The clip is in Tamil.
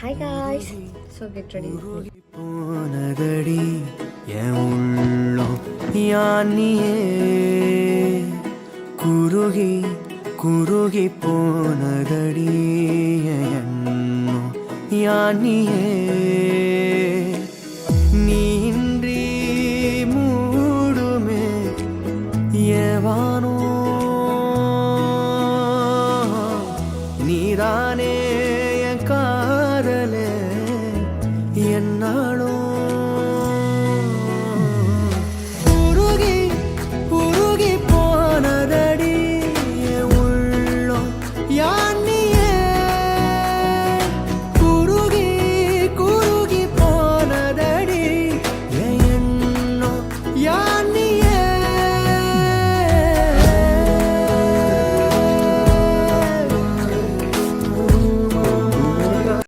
Hi guys, so get ready. போனதடி என் உள்ளம் யானியே குருகி குருகி போனதடி என் எண்ணம் யானியே நீன்றி மூடுமே ஏவானோ நீதானே என் காதலே என்னாலும்